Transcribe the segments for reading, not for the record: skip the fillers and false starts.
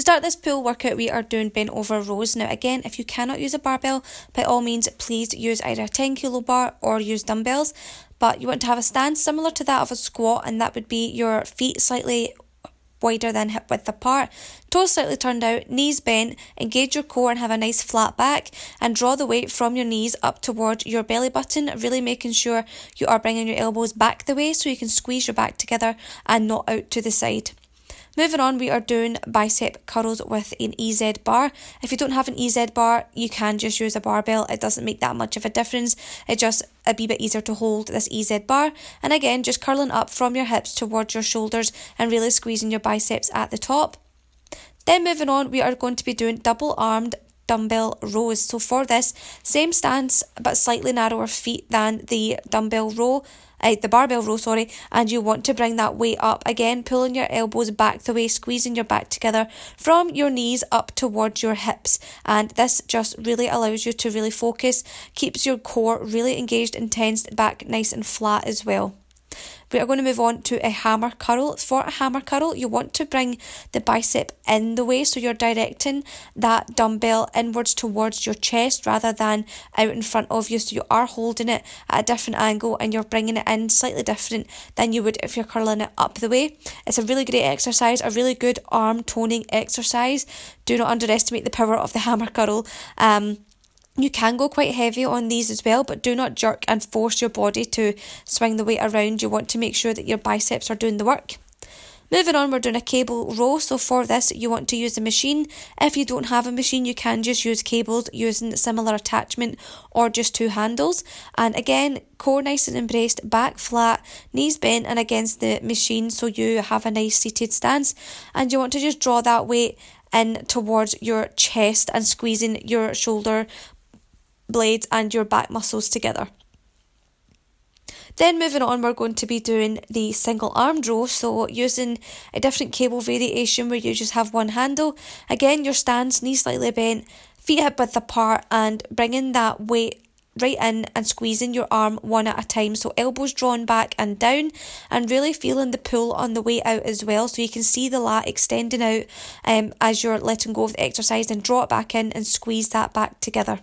To start this pull workout, we are doing bent over rows. Now again, if you cannot use a barbell, by all means please use either a 10 kilo bar or use dumbbells, but you want to have a stance similar to that of a squat, and that would be your feet slightly wider than hip width apart, toes slightly turned out, knees bent, engage your core and have a nice flat back, and draw the weight from your knees up toward your belly button, really making sure you are bringing your elbows back the way so you can squeeze your back together and not out to the side. Moving on, we are doing bicep curls with an EZ bar. If you don't have an EZ bar, you can just use a barbell. It doesn't make that much of a difference. It's just a wee bit easier to hold this EZ bar. And again, just curling up from your hips towards your shoulders and really squeezing your biceps at the top. Then moving on, we are going to be doing double armed dumbbell rows. So for this, same stance but slightly narrower feet than the barbell row, and you want to bring that weight up, again pulling your elbows back the way, squeezing your back together from your knees up towards your hips, and this just really allows you to really focus, keeps your core really engaged and tensed, back nice and flat as well. We are going to move on to a hammer curl. For a hammer curl, you want to bring the bicep in the way, so you're directing that dumbbell inwards towards your chest rather than out in front of you. So you are holding it at a different angle and you're bringing it in slightly different than you would if you're curling it up the way. It's a really great exercise, a really good arm toning exercise. Do not underestimate the power of the hammer curl. You can go quite heavy on these as well, but do not jerk and force your body to swing the weight around. You want to make sure that your biceps are doing the work. Moving on, we're doing a cable row. So for this, you want to use a machine. If you don't have a machine, you can just use cables using similar attachment or just two handles. And again, core nice and embraced, back flat, knees bent and against the machine so you have a nice seated stance. And you want to just draw that weight in towards your chest and squeezing your shoulder blades and your back muscles together. Then moving on, we're going to be doing the single armed row, so using a different cable variation where you just have one handle. Again, your stance, knees slightly bent, feet hip width apart, and bringing that weight right in and squeezing your arm one at a time, so elbows drawn back and down, and really feeling the pull on the way out as well, so you can see the lat extending out as you're letting go of the exercise, and draw it back in and squeeze that back together.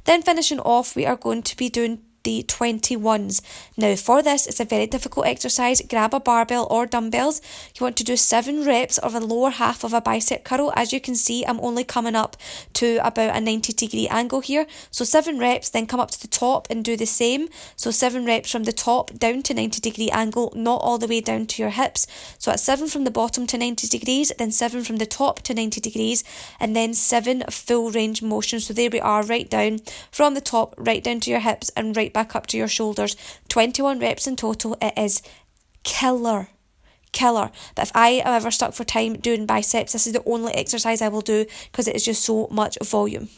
Then finishing off, we are going to be doing the 21s. Now for this, it's a very difficult exercise. Grab a barbell or dumbbells. You want to do 7 reps of a lower half of a bicep curl. As you can see, I'm only coming up to about a 90-degree angle here. So 7 reps, then come up to the top and do the same. So 7 reps from the top down to 90-degree angle, not all the way down to your hips. So at 7 from the bottom to 90 degrees, then 7 from the top to 90 degrees, and then 7 full range motions. So there we are, right down from the top, right down to your hips, and right back up to your shoulders. 21 reps in total. It is killer. But if I am ever stuck for time doing biceps, this is the only exercise I will do because it is just so much volume.